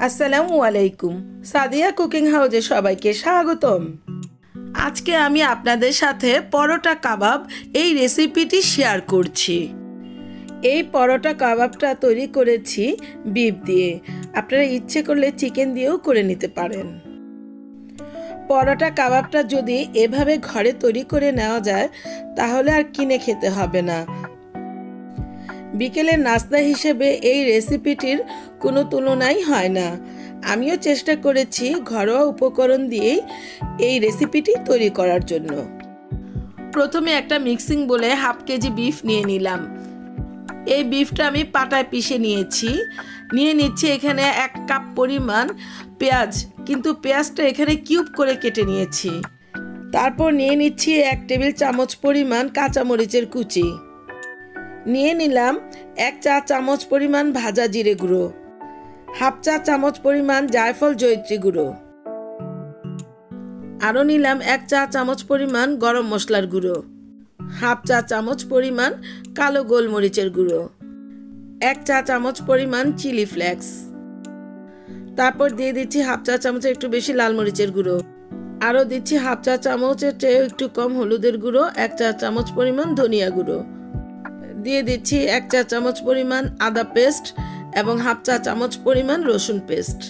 আসসালামু আলাইকুম। সাদিয়া কুকিং হাউজে সবাইকে স্বাগতম। আজকে আমি আপনাদের সাথে পরোটা কাবাব এই রেসিপিটি শেয়ার করছি। এই পরোটা কাবাবটা তৈরি করেছি বিফ দিয়ে। আপনারা ইচ্ছে করলে চিকেন দিয়েও করে নিতে পারেন। পরোটা কাবাবটা যদি এভাবে ঘরে তৈরি করে নেওয়া যায় তাহলে আর কিনে খেতে হবে না। বিকেলের নাস্তা হিসেবে এই রেসিপিটির কোনো তুলনাই হয় না। আমিও চেষ্টা করেছি ঘরোয়া উপকরণ দিয়েই এই রেসিপিটি তৈরি করার জন্য। প্রথমে একটা মিক্সিং বলে হাফ কেজি বিফ নিয়ে নিলাম। এই বিফটা আমি পাটায় পিষে নিয়ে নিচ্ছি এখানে 1 কাপ পরিমাণ পেঁয়াজ, কিন্তু পেঁয়াজটা এখানে কিউব করে কেটে নিয়েছি। তারপর নিয়ে নিচ্ছি 1 টেবিল চামচ পরিমাণ কাঁচামরিচের কুচি। নিয়ে নিলাম 1 চা চামচ পরিমাণ ভাজা জিরে গুঁড়ো, হাফ চা চামচ পরিমাণ জায়ফল জয়িত্রী গুঁড়ো, আরও নিলাম 1 চা চামচ পরিমাণ গরম মশলার গুঁড়ো, হাফ চা চামচ পরিমাণ কালো গোলমরিচের গুঁড়ো, 1 চা চামচ পরিমাণ চিলি ফ্লেক্স। তারপর দিয়ে দিচ্ছি হাফ চা চামচের একটু বেশি লাল মরিচের গুঁড়ো, আরও দিচ্ছি হাফ চা চামচের চেয়েও একটু কম হলুদের গুঁড়ো, 1 চা চামচ পরিমাণ ধনিয়া গুঁড়ো, দিয়ে দিচ্ছি 1 চা চামচ পরিমাণ আদা পেস্ট এবং হাফ চা চামচ পরিমাণ রসুন পেস্ট,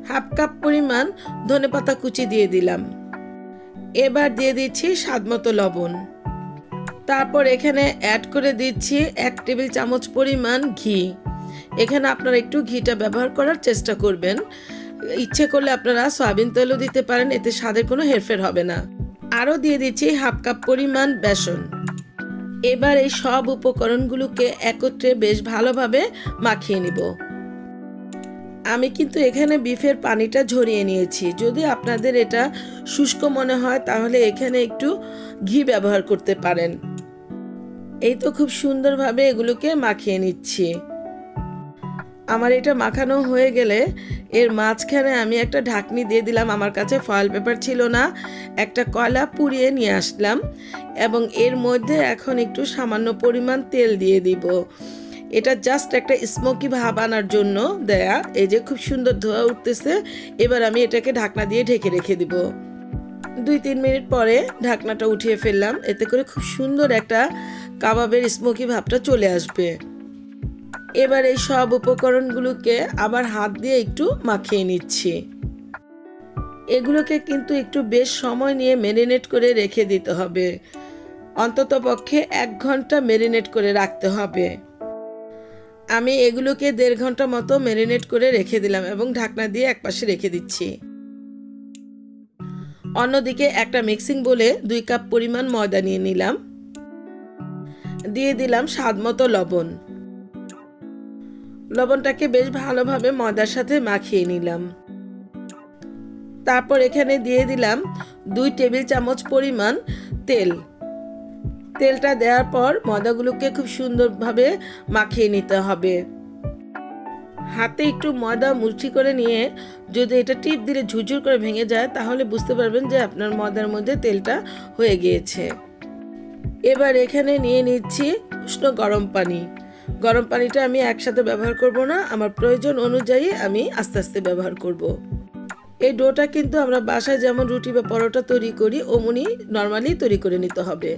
হাফ কাপ পরিমাণ ধনেপাতা কুচি দিয়ে দিলাম। এবার দিয়ে দিচ্ছি স্বাদমতো লবণ। তারপর এখানে অ্যাড করে দিচ্ছি 1 টেবিল চামচ পরিমাণ ঘি। এখানে আপনারা একটু ঘিটা ব্যবহার করার চেষ্টা করবেন। ইচ্ছে করলে আপনারা সয়াবিন তেলও দিতে পারেন, এতে স্বাদের কোনো হেরফের হবে না। আরও দিয়ে দিচ্ছি হাফ কাপ পরিমাণ বেসন। এবার এই সব উপকরণগুলোকে একত্রে বেশ ভালোভাবে মাখিয়ে নিব। আমি কিন্তু এখানে বিফের পানিটা ঝরিয়ে নিয়েছি। যদি আপনাদের এটা শুষ্ক মনে হয় তাহলে এখানে একটু ঘি ব্যবহার করতে পারেন। এই তো খুব সুন্দরভাবে এগুলোকে মাখিয়ে নিচ্ছি। আমার এটা মাখানো হয়ে গেলে এর মাঝখানে আমি একটা ঢাকনি দিয়ে দিলাম। আমার কাছে ফয়েল পেপার ছিল না, একটা কয়লা পুড়িয়ে নিয়ে আসলাম এবং এর মধ্যে এখন একটু সামান্য পরিমাণ তেল দিয়ে দিব। এটা জাস্ট একটা স্মোকি ভাব আনার জন্য দেয়া। এই যে খুব সুন্দর ধোঁয়া উঠতেছে। এবার আমি এটাকে ঢাকনা দিয়ে ঢেকে রেখে দিব। 2-3 মিনিট পরে ঢাকনাটা উঠিয়ে ফেললাম। এতে করে খুব সুন্দর একটা কাবাবের স্মোকি ভাবটা চলে আসবে। এবার এই সব উপকরণগুলোকে আবার হাত দিয়ে একটু মাখিয়ে নিচ্ছি। এগুলোকে কিন্তু একটু বেশ সময় নিয়ে ম্যারিনেট করে রেখে দিতে হবে। অন্ততপক্ষে 1 ঘন্টা ম্যারিনেট করে রাখতে হবে। আমি এগুলোকে 1.5 ঘন্টা মতো ম্যারিনেট করে রেখে দিলাম এবং ঢাকনা দিয়ে একপাশে রেখে দিচ্ছি। অন্যদিকে একটা মিক্সিং বোলে 2 কাপ পরিমাণ ময়দা নিয়ে নিলাম। দিয়ে দিলাম স্বাদমতো লবণ। লবণটাকে বেশ ভালোভাবে ময়দার সাথে মাখিয়ে নিলাম। তারপর এখানে দিয়ে দিলাম 2 টেবিল চামচ পরিমাণ তেল। তেলটা দেওয়ার পর ময়দাগুলোকে খুব সুন্দরভাবে মাখিয়ে নিতে হবে। হাতে একটু ময়দা মুঠি করে নিয়ে যদি এটা টিপ দিলে ঝুরঝুর করে ভেঙে যায় তাহলে বুঝতে পারবেন যে আপনার ময়দার মধ্যে তেলটা হয়ে গিয়েছে। এবার এখানে নিয়ে নিচ্ছি উষ্ণ গরম পানি। গরম পানিটা আমি একসাথে ব্যবহার করব না, আমার প্রয়োজন অনুযায়ী আমি আস্তে আস্তে ব্যবহার করব। এই ডোটা কিন্তু আমরা বাসায় যেমন রুটি বা পরোটা তৈরি করি অমনি নর্মালি তৈরি করে নিতে হবে।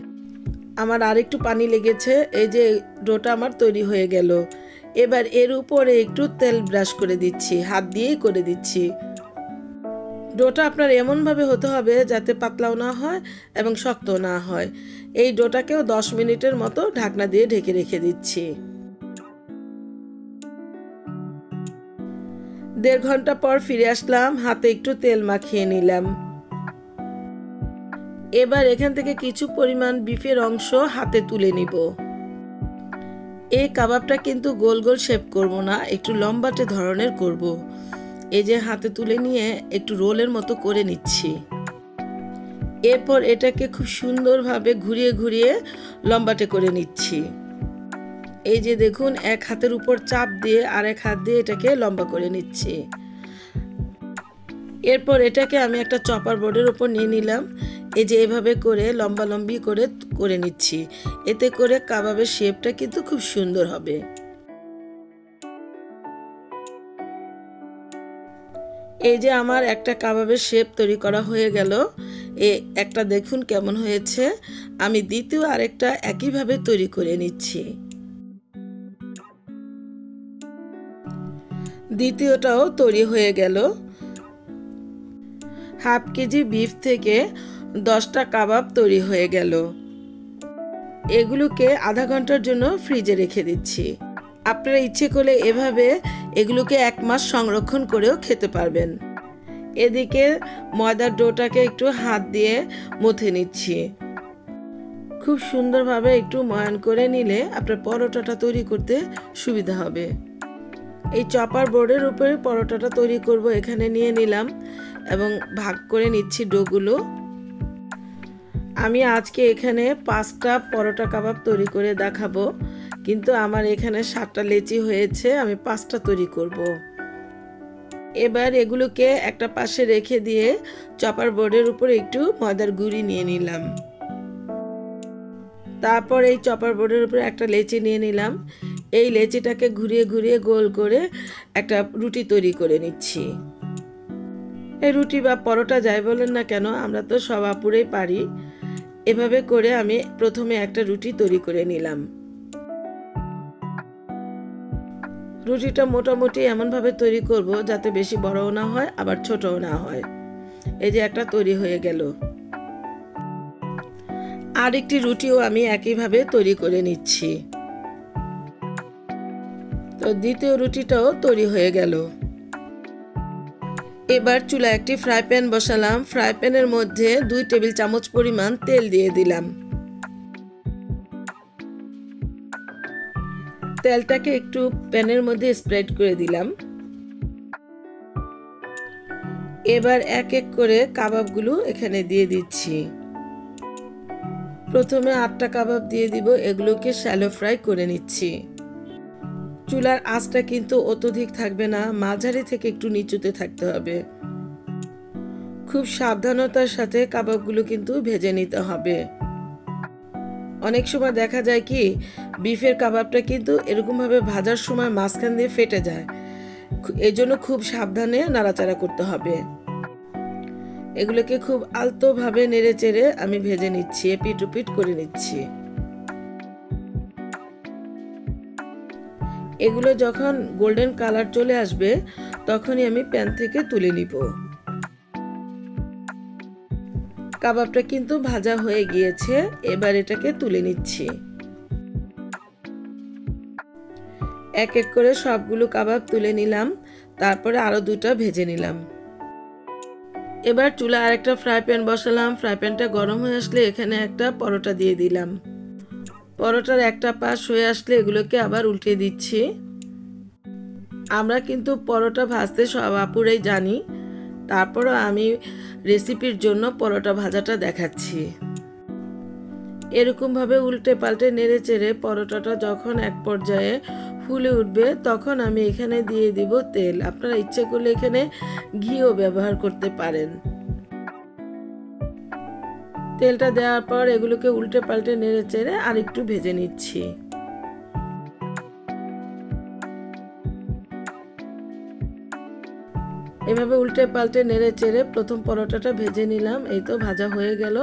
আমার আরেকটু পানি লেগেছে। এই যে ডোটা আমার তৈরি হয়ে গেল। এবার এর উপরে একটু তেল ব্রাশ করে দিচ্ছি, হাত দিয়েই করে দিচ্ছি। ডোটা আপনার এমনভাবে হতে হবে যাতে পাতলাও না হয় এবং শক্ত না হয়। এই ডোটাকেও 10 মিনিটের মতো ঢাকনা দিয়ে ঢেকে রেখে দিচ্ছি। 1.5 ঘন্টা পর ফিরে আসলাম, হাতে একটু তেল মাখিয়ে নিলাম। এবার এখান থেকে কিছু পরিমাণ বিফের অংশ হাতে তুলে নিব। এই কাবাবটা কিন্তু গোল গোল শেপ করব না, একটু লম্বাটে ধরনের করব। এই যে হাতে তুলে নিয়ে একটু রোলের মতো করে নিচ্ছি। এরপর এটাকে খুব সুন্দরভাবে ঘুরিয়ে ঘুরিয়ে লম্বাটে করে নিচ্ছি। এই যে দেখুন, এক হাতের উপর চাপ দিয়ে আরেক হাত দিয়ে এটাকে লম্বা করে নিচ্ছি। এরপর এটাকে আমি একটা চপার বোর্ডের উপর নিয়ে নিলাম। এই যে এভাবে করে লম্বা লম্বি করে নিচ্ছি। এতে করে কাবাবের শেপটা কিন্তু খুব সুন্দর হবে। এই যে আমার একটা কাবাবের শেপ তৈরি করা হয়ে গেল। একটা দেখুন কেমন হয়েছে। আমি দ্বিতীয় আরেকটা একইভাবে তৈরি করে নিচ্ছি। দ্বিতীয়টাও তৈরি হয়ে গেল। হাফ কেজি বিফ থেকে 10টা কাবাব তৈরি হয়ে গেল। এগুলোকে আধা ঘন্টার জন্য ফ্রিজে রেখে দিচ্ছি। আপনারা ইচ্ছে করলে এভাবে এগুলোকে 1 মাস সংরক্ষণ করেও খেতে পারবেন। এদিকে ময়দার ডোটাকে একটু হাত দিয়ে মুথে নিচ্ছি। খুব সুন্দরভাবে একটু ময়ান করে নিলে আপনার পরোটাটা তৈরি করতে সুবিধা হবে। এই চপার বোর্ডের উপরে পরোটাটা তৈরি করব এখানে নিয়ে নিলাম এবং ভাগ করে নিচ্ছি ডোগুলো। আমি আজকে এখানে 5টা পরোটা কাবাব তৈরি করে দেখাবো, কিন্তু আমার এখানে 7টা লেচি হয়েছে, আমি 5টা তৈরি করব। এবার এগুলোকে একটা পাশে রেখে দিয়ে চপার বোর্ডের উপর একটু ময়দার গুঁড়ি নিয়ে নিলাম। তারপর এই চপার বোর্ডের উপরে একটা লেচি নিয়ে নিলাম। এই লেচিটাকে ঘুরিয়ে ঘুরিয়ে গোল করে একটা রুটি তৈরি করে নিচ্ছি। এই রুটি বা পরোটা যাই বলেন না কেন, আমরা তো সব আপুরেই পারি। এভাবে করে আমি প্রথমে একটা রুটি তৈরি করে নিলাম। রুটিটা মোটামুটি এমনভাবে তৈরি করব যাতে বেশি বড়ও না হয় আবার ছোটও না হয়। এই যে একটা তৈরি হয়ে গেল। আর একটি রুটিও আমি একইভাবে তৈরি করে নিচ্ছি। তো দ্বিতীয় রুটিটাও তৈরি হয়ে গেল। এবার চুলায় একটি ফ্রাই প্যান বসালাম। ফ্রাই প্যানের মধ্যে 2 টেবিল চামচ পরিমাণ তেল দিয়ে দিলাম। তেলটাকে একটু প্যানের মধ্যে স্প্রেড করে দিলাম। এবার এক এক করে কাবাবগুলো এখানে দিয়ে দিচ্ছি। প্রথমে 8টা কাবাব দিয়ে দিব, এগুলোকে শ্যালো ফ্রাই করে নিচ্ছি। চুলার আঁচটা কিন্তু অত্যধিক থাকবে না, মাঝারি থেকে একটু নিচুতে থাকতে হবে। খুব সাবধানতার সাথে কাবাবগুলো কিন্তু ভেজে নিতে হবে। অনেক সময় দেখা যায় কি, বিফের কাবাবটা কিন্তু এরকমভাবে ভাজার সময় মাঝখান দিয়ে ফেটে যায়। এই জন্য খুব সাবধানে নাড়াচাড়া করতে হবে। এগুলোকে খুব আলতোভাবে নেড়ে চেড়ে আমি ভেজে নিচ্ছি, এপিট ওপিট করে নিচ্ছি। এগুলো যখন গোল্ডেন কালার চলে আসবে তখনই আমি প্যান থেকে তুলে নিব। কাবাবটা কিন্তু ভাজা হয়ে গিয়েছে, এবার এটাকে তুলে নিচ্ছি। এক এক করে সবগুলো কাবাব তুলে নিলাম, তারপরে আরো 2টা ভেজে নিলাম। এবার চুলা আরেকটা ফ্রাই প্যান বসালাম। ফ্রাই প্যানটা গরম হয়ে আসলে এখানে একটা পরোটা দিয়ে দিলাম। পরোটার একটা পাশ হয়ে আসলে এগুলোকে আবার উল্টে দিচ্ছি। আমরা কিন্তু পরোটা ভাজতে সব আপুরাই জানি, তারপরও আমি রেসিপির জন্য পরোটা ভাজাটা দেখাচ্ছি। এরকমভাবে উল্টে পাল্টে নেড়ে চেড়ে পরোটাটা যখন এক পর্যায়ে ফুলে উঠবে তখন আমি এখানে দিয়ে দিব তেল। আপনারা ইচ্ছে করলে এখানে ঘিও ব্যবহার করতে পারেন। তেলটা দেওয়ার পর এগুলোকে উল্টে পাল্টে নেড়ে চেড়ে আর একটু ভেজে নিচ্ছি। এভাবে উল্টে পাল্টে নেড়ে চেড়ে প্রথম পরোটাটা ভেজে নিলাম। এই তো ভাজা হয়ে গেল।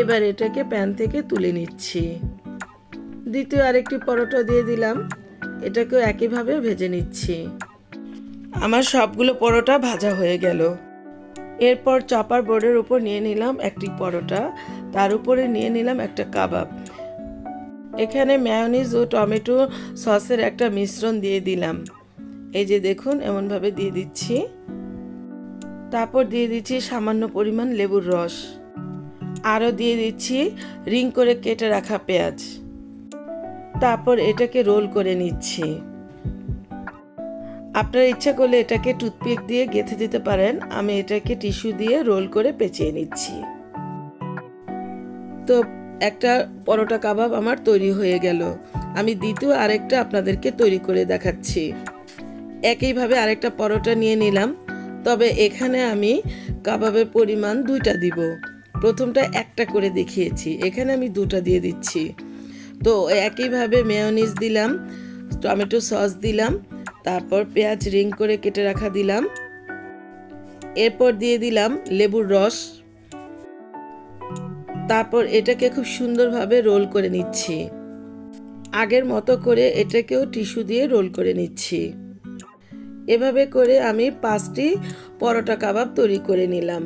এবার এটাকে প্যান থেকে তুলে নিচ্ছি। দ্বিতীয় আরেকটি পরোটা দিয়ে দিলাম, এটাকেও একইভাবে ভেজে নিচ্ছি। আমার সবগুলো পরোটা ভাজা হয়ে গেল। এরপর চপার বোর্ডের উপর নিয়ে নিলাম একটি পরোটা, তার উপরে নিয়ে নিলাম একটা কাবাব। এখানে মেয়োনিজ ও টমেটো সসের একটা মিশ্রণ দিয়ে দিলাম। এই যে দেখুন এমনভাবে দিয়ে দিচ্ছি। তারপর দিয়ে দিচ্ছি সামান্য পরিমাণ লেবুর রস। আরও দিয়ে দিচ্ছি রিং করে কেটে রাখা পেঁয়াজ। তারপর এটাকে রোল করে নিচ্ছি। আপনার ইচ্ছা করলে এটাকে টুথপিক দিয়ে গেঁথে দিতে পারেন, আমি এটাকে টিস্যু দিয়ে রোল করে পেঁচিয়ে নিচ্ছি। তো একটা পরোটা কাবাব আমার তৈরি হয়ে গেল। আমি দ্বিতীয় আরেকটা আপনাদেরকে তৈরি করে দেখাচ্ছি। একইভাবে আরেকটা পরোটা নিয়ে নিলাম, তবে এখানে আমি কাবাবের পরিমাণ 2টা দিব। প্রথমটা একটা করে দেখিয়েছি, এখানে আমি 2টা দিয়ে দিচ্ছি। তো একইভাবে মেয়োনিজ দিলাম, টমেটো সস দিলাম, তারপর পেঁয়াজ রিং করে কেটে রাখা দিলাম। এরপর দিয়ে দিলাম লেবুর রস। তারপর এটাকে খুব সুন্দরভাবে রোল করে নিচ্ছি। আগের মতো করে এটাকেও টিস্যু দিয়ে রোল করে নিচ্ছি। এভাবে করে আমি 5টি পরোটা কাবাব তৈরি করে নিলাম।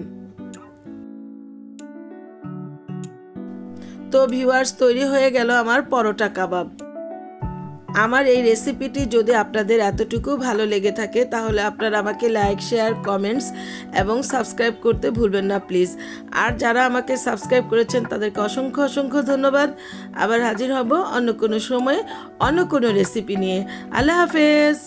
তো ভিউয়ার্স, তৈরি হয়ে গেল আমার পরোটা কাবাব। আমার এই রেসিপিটি যদি আপনাদের এতটুকু ভালো লেগে থাকে তাহলে আপনারা আমাকে লাইক, শেয়ার, কমেন্টস এবং সাবস্ক্রাইব করতে ভুলবেন না প্লিজ। আর যারা আমাকে সাবস্ক্রাইব করেছেন তাদেরকে অসংখ্য অসংখ্য ধন্যবাদ। আবার হাজির হব অন্য কোনো সময় অন্য কোনো রেসিপি নিয়ে। আল্লাহ হাফেজ।